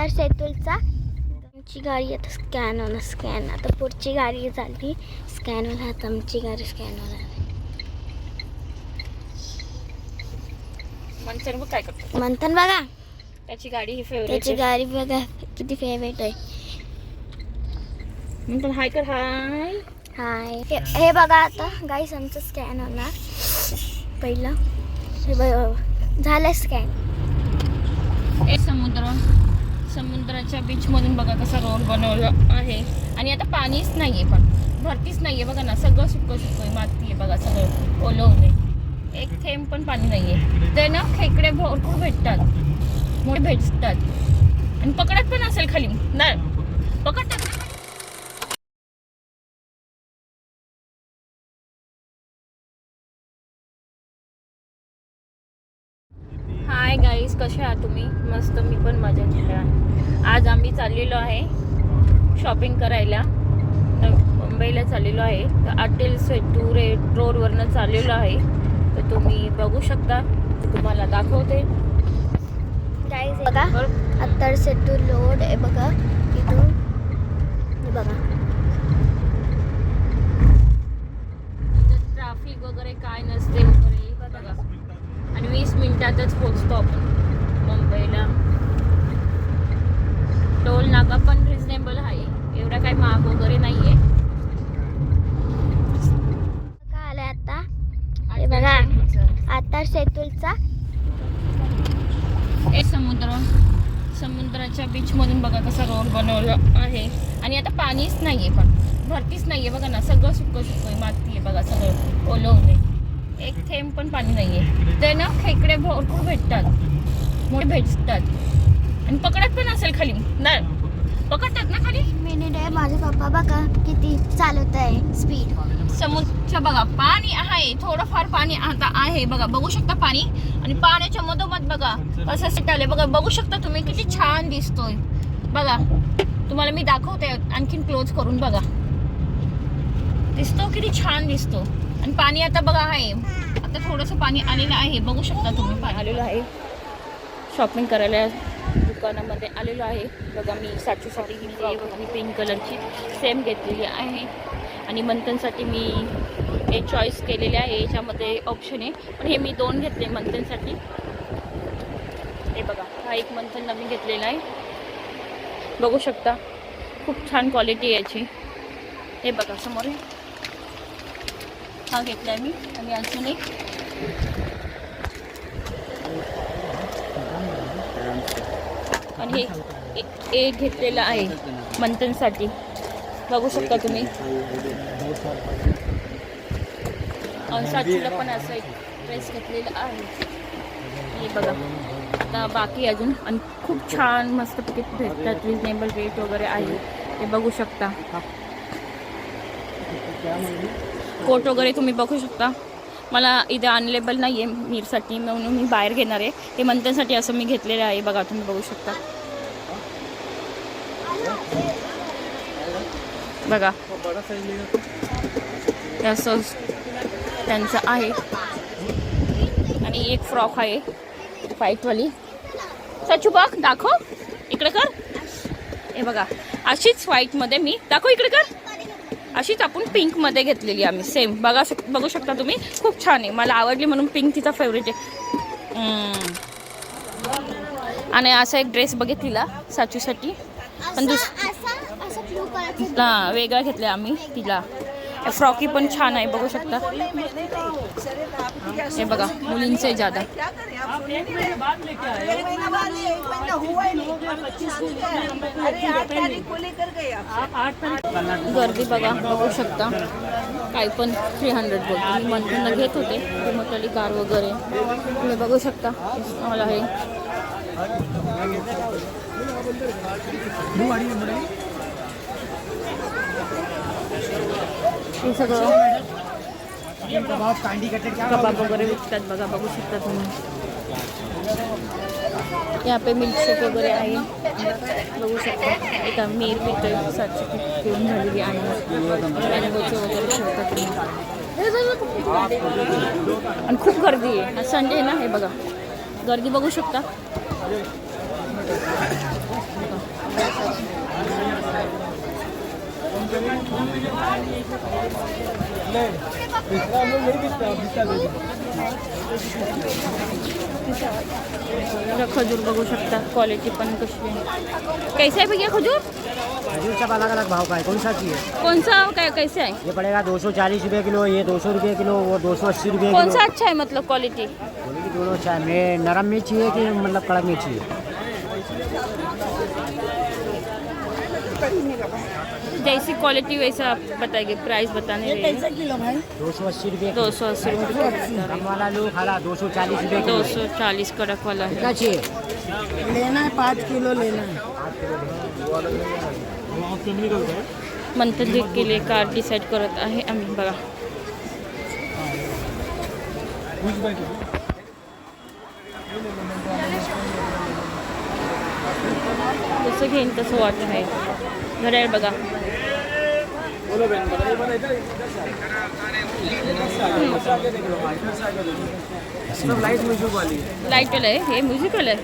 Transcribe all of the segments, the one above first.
आता सेतुलचा आमची गाडी आता स्कॅन आता पुढची गाडी झाली स्कॅन होणार. आता आमची गाडी स्कॅन होणार. मंथन बघ काय करतो. मंथन बघा त्याची गाडी ही फेवरेट. त्याची गाडी बघा किती फेवरेट आहे. मंथन हाय कर. हाय हाय. हे बघा आता गाईस आमचं स्कॅन होणार. पहिलं हे झालं स्कॅन. समुद्राच्या बीच मधून बघा कसा रोड बनवला आहे. आणि आता पाणीच नाहीये, पण भरतीच नाहीये बघा ना. सगळं सुक्क माती आहे बघा, सगळं ओलवले. एक थेंब पण पाणी नाहीये. ते ना खेकडे भरपूर भेटतात, मोठे भेटतात. आणि पकडत पण असेल खाली ना, पकडतात. हाय गाईस, कसे आहात तुम्ही? मस्त, मी पण मजेत आहे. आज आम्ही चाललेलो आहे शॉपिंग करायला. मुंबईला चाललेलो आहे. तर अटेल सेतू रोडवरनं चाललेलो आहे. तर तुम्ही बघू शकता, तुम्हाला दाखवते. गाईस बघा अत्तर सेतू रोड आहे बघा. इथून बघा ट्रॅफिक वगैरे काय नसते वगैरे बघा. आणि 20 मिनिटातच पोहोचतो आपण मुंबईला. टोल नाका पण रिजनेबल आहे, एवढा काही महाग वगैरे नाहीये. काय आलंय आता हे बघा अत्तर सेतूचा समुद्राच्या बीच मधून बघा कसा रोड बनवला आहे. आणि आता पाणीच नाहीये, पण भरतीच नाहीये बघा ना. सगळं सुक्क माती आहे बघा, सगळं ओलवले. एक थेंब पण पाणी नाहीये. ते ना खेकडे भरपूर भेटतात, मोठे भेटतात. आणि पकडत पण असेल खाली ना, पकडतात ना खाली. मिनिट आहे. माझे पप्पा बघा किती चालवत आहे स्पीड. समुद्र बघा, पाणी आहे, थोडंफार पाणी आता आहे बघा. बघू शकता पाणी. आणि पाण्याच्या मधोमध बघा कसं सेट आले बघा. बघू शकता तुम्ही किती छान दिसतोय बघा. तुम्हाला मी दाखवते आणखीन क्लोज करून बघा. दिसतो किती छान दिसतो. आणि पाणी आता बघा आहे, आता थोडंसं पाणी आलेलं आहे. बघू शकता तुम्ही पाणी आलेलं आहे. शॉपिंग करायला दुकानामध्ये आलेलो आहे बघा. मी साडी घेतली आहे बघा. मी पिंक कलरची सेम घेतलेली आहे. आणि मंथनसाठी मी हे चॉईस केलेले आहे. याच्यामध्ये ऑप्शन आहे, पण हे मी 2 घेतले मंथनसाठी. हे बघा, हा एक मंथन नवीन घेतलेला आहे. बघू शकता खूप छान क्वालिटी आहे याची. हे बघा समोर हा घेतला आहे मी. आणि अजून एक आणि हे एक घेतलेलं आहे मंथनसाठी. बघू शकता तुम्ही. साचीला पण असं एक ड्रेस घेतलेला आहे. हे बघा आता बाकी अजून. आणि खूप छान मस्त पैकी भेटतात, रिजनेबल रेट वगैरे आहे. हे बघू शकता. कोट वगैरे तुम्ही बघू शकता. मला इथे अवेलेबल नाही आहे मीरसाठी, म्हणून मी बाहेर घेणार आहे. हे मंथनसाठी असं मी घेतलेलं आहे बघा. तुम्ही बघू शकता बघा. असं त्यांचं आहे. आणि एक फ्रॉक आहे व्हाईटवाली. सचू बघ, दाखव इकडे कर. हे बघा अशीच व्हाईटमध्ये मी दाखव इकडे कर. अशीच आपण पिंकमध्ये घेतलेली आम्ही सेम. बघू शकता तुम्ही. खूप छान आहे, मला आवडली म्हणून पिंक तिचा फेवरेट आहे. आणि असा एक ड्रेस बघितलेला साचूसाठी, पण वेगळा घेतला आम्ही तिला. फ्रॉकी पण छान आहे बघू शकता. हे बघा मुलींचे ज्यादा. गर्दी बघा बघू शकता. काही पण 300 बोलतो. मी मंथनला घेत होते मोठाली कार वगैरे. तुम्ही बघू शकता मला हे सगळं कबाब वगैरे विकतात बघा. बघू शकता तुम्ही. यहाँ पे मिल्कशेक वगैरे आहे बघू शकता. एका मीर पितोय 700 घेऊन झालेली आहे. मँगोचे वगैरे ठेवतात तुम्ही. आणि खूप गर्दी आहे. आज संडे ना. हे बघा गर्दी बघू शकता. खजूर बघू शकता, क्वालिटी पण कशी आहे. कैसे आहे भैया खजूर? खजूर सब अलग अलग भाव का है, कौन सा चाहिए? कौन सा कैसे आहे? ये पड़ेगा 240 रुपये किलो, ये 200 रुपये किलो, वो 280 रुपये कौन किलो. सा अच्छा है मतलब क्वालिटी? बोलिए दोनों चाहिए, मैं नरम में चाहिए कि मतलब कड़क में चाहिए? जैसी क्वालिटी वैसा आप बताएंगे, प्राइस बताने रहे हैं. किलो भाई? 280 रुपये. 280 रुपये. कम वाला लो खाला 240 रुपये किलो. 240 कड़क वाला क्या है. चाहिए? लेना है 5 किलो लेना है. मंथली केले कार डिसाईड करत आहे आम्ही. बघा जसं घेईन तसं वाटत आहे. घड्याळ बघा, लाइट वाला है, ये म्यूजिक वाला है.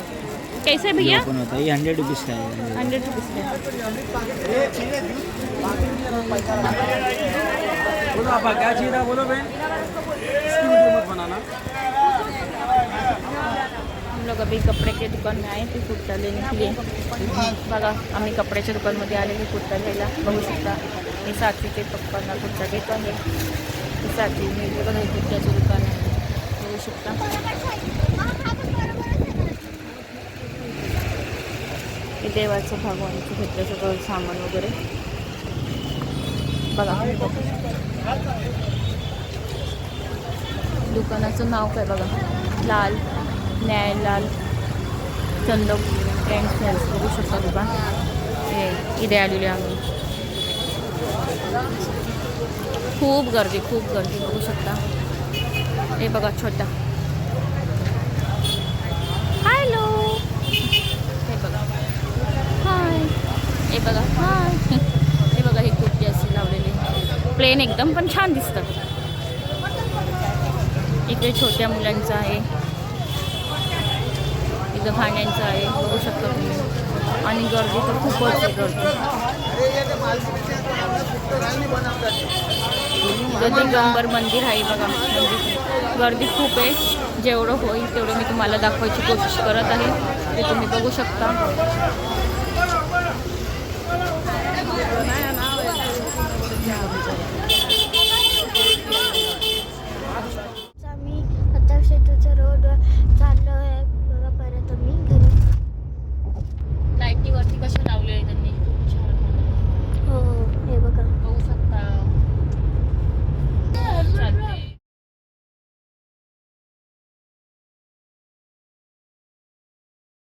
कैसे है भैया? ये 100 रुपीज़ का है. 100 रुपीज़ का. बोलो आप क्या चाहिए था, बोलो बहन. बनाना. हम लोग अभी कपड़े के दुकान में आए थे कुर्ता लेने के लिए. बघा आम्ही कपड्याच्या दुकानमध्ये आलेले कुर्ता घ्यायला. बघू शकता मी साथीचे पप्पांना कुर्ता घेत आहे. साथी मी बघा हे कुर्त्याचं दुकान आहे, बघू शकता. हे देवाचं भगवानचं घेतलं सगळं सामान वगैरे. बघा दुकानाचं नाव काय बघा, लाल न्यायलाल चंदक फ्रेंड्स फॅन्स. बघू शकता दुकान हे इथे आलेले आम्ही. खूप गर्दी बघू शकता. हे बघा छोटा हॅलो, हे बघा हाय, हे बघा हाय. हे बघा ही कुर्ती अशी लावलेली प्लेन एकदम, पण छान दिसतात. इकडे छोट्या मुलांचं आहे, इथं भांड्यांचं आहे, बघू शकता तुम्ही. आणि गर्दी तर खूपच आहे. गर्दी दिगंबर मंदिर आहे बघा. गर्दी खूप आहे. जेवढं होईल तेवढं मी तुम्हाला दाखवायची कोशिश करत आहे, ते तुम्ही बघू शकता. आम्ही आता शेतूच्या रोडवर चाललो